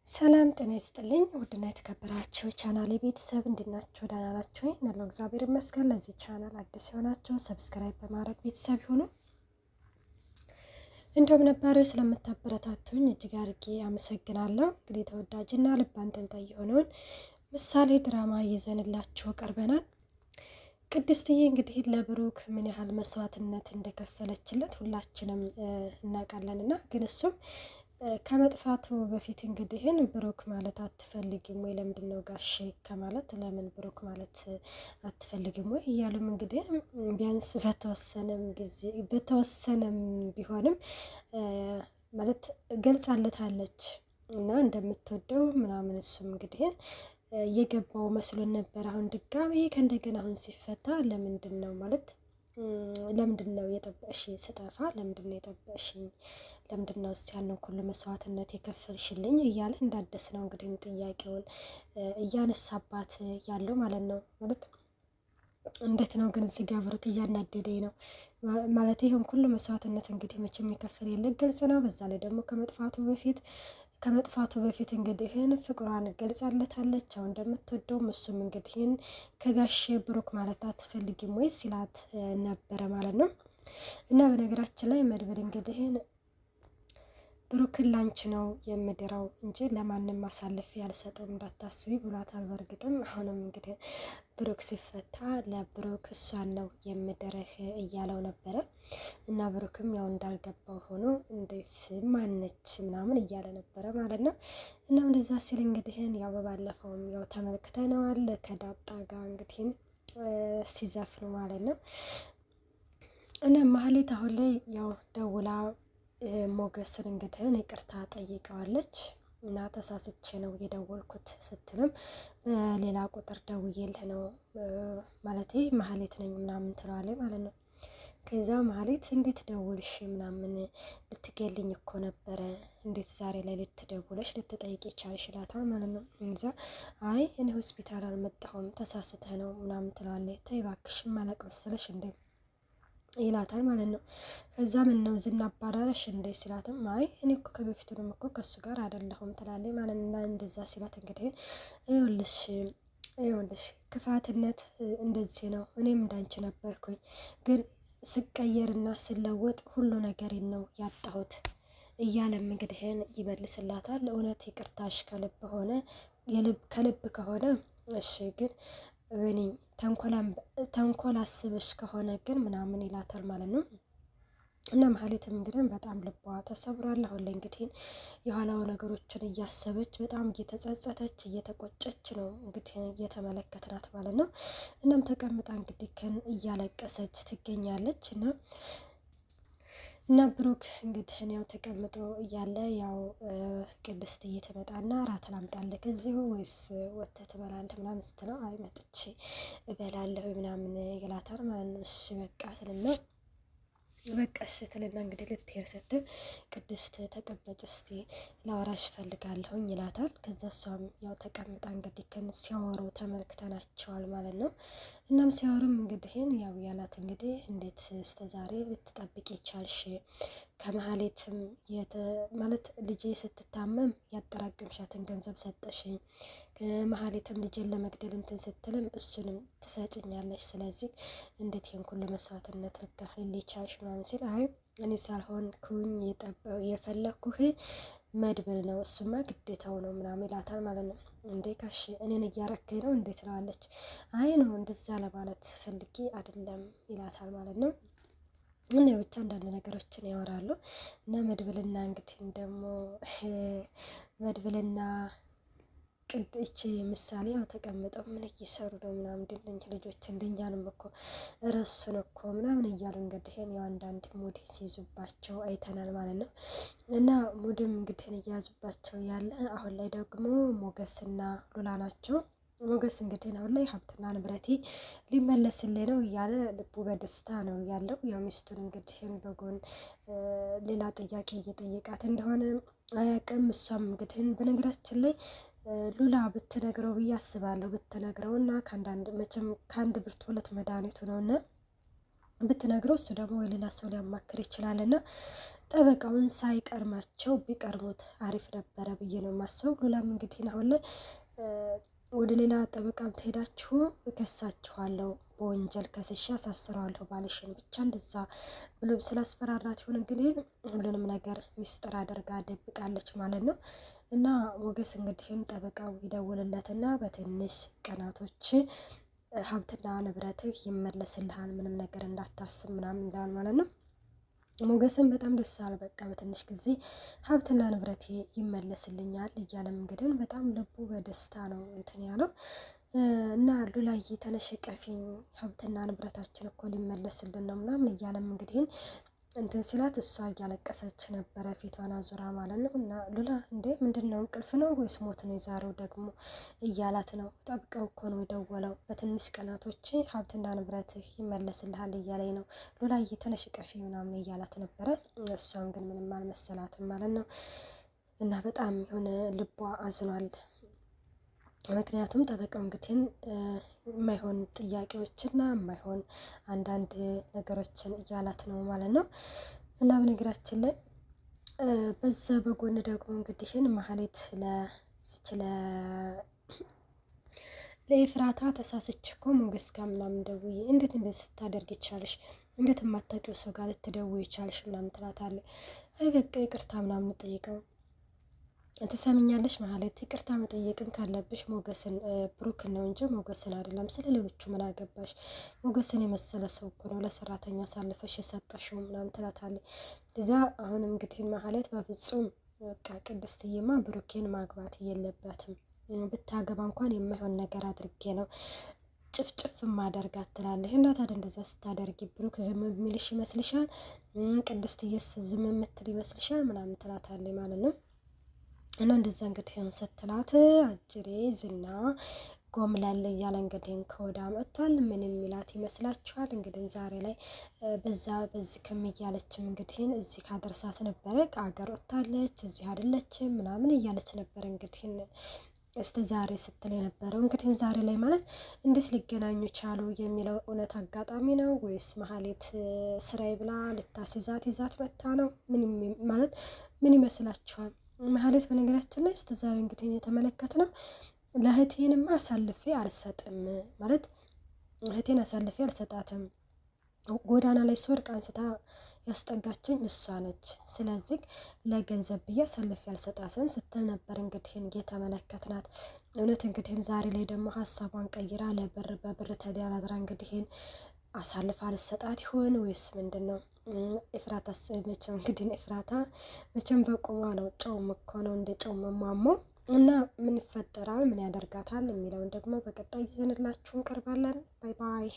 ሰላም ጤና ይስጥልኝ ውድና የተከበራችሁ ቻናሌ ቤተሰብ እንድናችሁ ደህና ናችሁ? ያለው እግዚአብሔር ይመስገን። ለዚህ ቻናል አዲስ የሆናችሁ ሰብስክራይብ በማድረግ ቤተሰብ ይሁኑ። እንደውም ነባሪ ስለምታበረታቱኝ እጅግ አድርጌ አመሰግናለሁ። እንግዲህ ተወዳጅና ልብ አንጠልጣይ የሆነውን ምሳሌ ድራማ ይዘንላችሁ ቀርበናል። ቅድስትዬ እንግዲህ ለብሩክ ምን ያህል መስዋዕትነት እንደከፈለችለት ሁላችንም እናውቃለንና ግን እሱም ከመጥፋቱ በፊት እንግዲህን ብሩክ ማለት አትፈልጊም ወይ? ለምንድነው ጋሼ ከማለት ለምን ብሩክ ማለት አትፈልጊም ወይ እያሉም እንግዲህ ቢያንስ በተወሰነም ቢሆንም ማለት ገልጻለታለች እና እንደምትወደው ምናምን እሱም እንግዲህ የገባው መስሎን ነበር። አሁን ድጋሜ ከእንደገና አሁን ሲፈታ ለምንድነው ማለት ለምንድነው የጠበቅሽኝ? ስጠፋ ለምንድነው የጠበቅሽኝ? ለምንድነው ያንን ሁሉ መስዋዕትነት የከፈልሽልኝ? እያለ እንዳደስ ነው እንግዲህ ጥያቄውን እያነሳባት ያለው ማለት ነው። ማለት እንዴት ነው ግን እዚህ ጋር ብሩክ እያናደደኝ ነው ማለት ይሄን ሁሉ መስዋዕትነት እንግዲህ መቼም የከፈል የለ ግልጽ ነው። በዛ ላይ ደግሞ ከመጥፋቱ በፊት እንግዲህን ፍቅሯን ገልጻለታለች። አሁን እንደምትወደው እሱም እንግዲህን ከጋሼ ብሩክ ማለት አትፈልጊም ወይ ሲላት ነበረ ማለት ነው። እና በነገራችን ላይ መድብል እንግዲህን ብሩክን ላንቺ ነው የምድረው እንጂ ለማንም ማሳለፍ ያልሰጠው እንዳታስቢ ብሏታል። በእርግጥም አሁንም እንግዲህ ብሩክ ሲፈታ ለብሩክ እሷን ነው የምድረህ እያለው ነበረ እና ብሩክም ያው እንዳልገባው ሆኖ እንዴት ማነች ምናምን እያለ ነበረ ማለት ነው። እና እንደዛ ሲል እንግዲህን ያው በባለፈውም ያው ተመልክተነዋል ከዳጣ ጋር እንግዲህን ሲዘፍኑ ማለት ነው። እና ማህሌት አሁን ላይ ያው ደውላ ሞገስን እንግዲህን ይቅርታ ጠይቀዋለች እና ተሳስቼ ነው የደወልኩት ስትልም በሌላ ቁጥር ደውዬልህ ነው ማለቴ ማህሌት ነኝ ምናምን ትለዋለች ማለት ነው። ከዛ ማህሌት እንዴት ደውልሽ ምናምን ልትገልኝ እኮ ነበረ እንዴት ዛሬ ላይ ልትደውለሽ ልትጠይቅ ይቻልሽ ይላታል ማለት ነው። እንዛ አይ እኔ ሆስፒታል አልመጣሁም ተሳስተህ ነው ምናምን ትለዋለች። ተይ እባክሽ ማለቅ መሰለሽ እንዴ ይላታል ማለት ነው። ከዛ ምን ነው ዝና አባራረሽ እንዴ ሲላትም አይ እኔ እኮ ከበፊቱንም እኮ ከሱ ጋር አይደለሁም ትላለች ማለት ነው። እንደዛ ሲላት እንግዲህ ይኸውልሽ ክፋትነት እንደዚህ ነው። እኔም እንዳንቺ ነበርኩኝ ግን ስቀየርና ስለወጥ ሁሉ ነገሬን ነው ያጣሁት እያለም እንግዲህን ይመልስላታል። እውነት ይቅርታሽ ከልብ ሆነ ከልብ ከሆነ እሺ ግን እኔ ተንኮል አስበሽ ከሆነ ግን ምናምን ይላታል ማለት ነው። እና ማህሌትም እንግዲህ በጣም ልቧ ተሰብሯል። አሁን ላይ እንግዲህ የኋላው ነገሮችን እያሰበች በጣም እየተጸጸተች እየተቆጨች ነው እንግዲህ እየተመለከትናት ማለት ነው። እናም ተቀምጣ እንግዲህ እያለቀሰች ትገኛለች እና ብሩክ እንግዲህ ያው ተቀምጦ እያለ ያው ቅድስት እየተመጣና ራት ላምጣልህ እዚሁ ወይስ ወተህ ትበላለህ ምናምን ስትለው አይ መጥቼ እበላለሁ ምናምን ይላታል ማለት ነው። እሺ በቃ ትልና ትልና እንግዲህ ልትሄድ ስትል ቅድስት ተቀመጭ እስቲ ላወራሽ ፈልጋለሁኝ ይላታል። ከዛ እሷም ያው ተቀምጣ እንግዲህ ሲያወሩ ተመልክተናቸዋል ማለት ነው። እናም ሲያወሩም እንግዲህን ያው ያላት እንግዲህ እንዴት እስከዛሬ ልትጠብቂ ቻልሽ? ከመሀሌትም ማለት ልጄ ስትታመም ያጠራቅምሻትን ገንዘብ ሰጠሽኝ፣ መሀሌትም ልጄን ለመግደል እንትን ስትልም እሱንም ትሰጭኛለሽ። ስለዚህ እንዴት ይሄን ሁሉ መስዋዕትነት ልትከፍልልኝ ቻልሽ ምናምን ሲል አይ እኔ ሳልሆን ኩኝ የፈለኩህ መድብል ነው እሱማ ግዴታው ነው ምናምን ይላታል ማለት ነው። እንዴ ካሽ እኔን እያረከኝ ነው እንዴት ትለዋለች። አይ ነው እንደዛ ለማለት ፈልጌ አይደለም ይላታል ማለት ነው። እና ብቻ አንዳንድ ነገሮችን ያወራሉ እና መድብልና እንግዲህ ደግሞ መድብልና ቅድስት ምሳሌ ያው ተቀምጠው ምን እየሰሩ ነው ምናምን ድንች ልጆች እንደኛንም እኮ ረሱን እኮ ምናምን እያሉ እንግዲህ ያው አንዳንድ ሙድ ሲይዙባቸው አይተናል ማለት ነው። እና ሙድም እንግዲህ እያያዙባቸው ያለ አሁን ላይ ደግሞ ሞገስና ሉላ ናቸው። ሞገስ እንግዲህ አሁን ላይ ሀብትና ንብረቴ ሊመለስልኝ ነው እያለ ልቡ በደስታ ነው ያለው። ያው ሚስቱን እንግዲህ በጎን ሌላ ጥያቄ እየጠየቃት እንደሆነ አያውቅም። እሷም እንግዲህ በነገራችን ላይ ሉላ ብትነግረው ብዬ አስባለሁ። ብትነግረውና ከአንድ ብርቱ ሁለት መድኃኒቱ ነውና ብትነግረው እሱ ደግሞ ወይ ሌላ ሰው ሊያማክር ይችላልና ጠበቃውን ሳይቀርማቸው ቢቀርሙት አሪፍ ነበረ ብዬ ነው የማስበው። ሉላም እንግዲህ አሁን ላይ ወደ ሌላ ጠበቃም ትሄዳችሁ እከሳችኋለሁ፣ በወንጀል ከስሻ አሳስረዋለሁ ባልሽን ብቻ እንደዛ ብሎ ስላስፈራራት ይሁን እንግዲህ ሁሉንም ነገር ሚስጥር አድርጋ ደብቃለች ማለት ነው። እና ሞገስ እንግዲህም ጠበቃው ይደውልለትና በትንሽ ቀናቶች ሀብትና ንብረትህ ይመለስልሃል፣ ምንም ነገር እንዳታስብ ምናምን ይላል ማለት ነው። ሞገስም በጣም ደስ አለ። በቃ በትንሽ ጊዜ ሀብትና ንብረቴ ይመለስልኛል እያለም እንግዲህ በጣም ልቡ በደስታ ነው እንትን ያለው እና ሉላዬ ተነሽ ቀፊኝ፣ ሀብትና ንብረታችን እኮ ሊመለስልን ነው ምናምን እያለም እንግዲህ እንትን ሲላት እሷ እያለቀሰች ነበረ ፊቷን አዙራ ማለት ነው። እና ሉላ እንዴ ምንድን ነው እንቅልፍ ነው ወይስ ሞት ነው የዛሬው ደግሞ እያላት ነው። ጠብቀው እኮ ነው የደወለው፣ በትንሽ ቀናቶች ሀብትና ንብረት ይመለስልሃል እያለኝ ነው፣ ሉላዬ ተነሽ ቀፊ ምናምን እያላት ነበረ። እሷም ግን ምንም አልመሰላትም ማለት ነው። እና በጣም የሆነ ልቧ አዝኗል። ምክንያቱም ጠበቃው እንግዲህ የማይሆን ጥያቄዎችና የማይሆን አንዳንድ ነገሮችን እያላት ነው ማለት ነው። እና በነገራችን ላይ በዛ በጎን ደግሞ እንግዲህ ማህሌት ለኤፍራታ ተሳስቼ እኮ ሞገስ ጋር ምናምን ደውዬ እንዴት እንደዚህ ስታደርግ ይቻልሽ? እንዴት የማታውቂው ሰው ጋር ልትደውይ ይቻልሽ? ምናምን ትላታለች። አይ በቃ ይቅርታ ምናምን ጠይቀው ትሰምኛለሽ ማለት ይቅርታ መጠየቅም ካለብሽ ሞገስን ብሩክን ነው እንጂ ሞገስን አይደለም። ስለ ሌሎቹ ምን አገባሽ? ሞገስን የመሰለ ሰው እኮ ነው ለሰራተኛ ሳልፈሽ የሰጠሽው ምናምን ትላታለች። እዛ አሁንም እንግዲህ ማለት በፍጹም በቃ ቅድስትዬማ ብሩኬን ማግባት የለባትም፣ ብታገባ እንኳን የማይሆን ነገር አድርጌ ነው ጭፍጭፍ ማደርጋት ትላለች። እና ታዲያ እንደዛ ስታደርጊ ብሩክ ዝም የሚልሽ ይመስልሻል? ቅድስትዬስ ዝም የምትል ይመስልሻል? ምናምን ትላታለች ማለት ነው። እና እንደዛ እንግዲህ ስትላት አጅሬ ዝና ጎምላል እያለ እንግዲህ ከወዳ መጥቷል። ምን የሚላት ይመስላችኋል? እንግዲህ ዛሬ ላይ በዚህ ከሚያለችም እንግዲህ እዚህ ካደርሳት ነበረ፣ አገር ወጥታለች እዚህ አይደለችም ምናምን እያለች ነበረ እንግዲህ እስከ ዛሬ ስትል የነበረው እንግዲህ ዛሬ ላይ ማለት እንዴት ሊገናኙ ቻሉ የሚለው እውነት አጋጣሚ ነው ወይስ ማህሌት ስራዬ ብላ ልታስይዛት ይዛት መታ ነው? ማለት ምን ይመስላችኋል? ማህሌት በነገራችን ላይ እስከ ዛሬ እንግዲህ የተመለከትነው ለእህቴንማ አሳልፌ አልሰጥም ማለት እህቴን አሳልፌ አልሰጣትም፣ ጎዳና ላይ ስወርቅ አንስታ ያስጠጋችኝ እሷ ነች፣ ስለዚህ ለገንዘብ ብዬ አሳልፌ አልሰጣትም ስትል ነበር እንግዲህ የተመለከትናት። እውነት እንግዲህ ዛሬ ላይ ደግሞ ሀሳቧን ቀይራ ለብር በብር ተደራድራ እንግዲህ አሳልፋ ልሰጣት ይሆን ወይስ ምንድን ነው? ኤፍራታ መቼም እንግዲህ ኤፍራታ መቼም በቁሟ ነው፣ ጨውም እኮ ነው እንደ ጨው መሟሞ እና ምን ይፈጠራል ምን ያደርጋታል የሚለውን ደግሞ በቀጣይ ይዘንላችሁ እንቀርባለን። ባይ ባይ።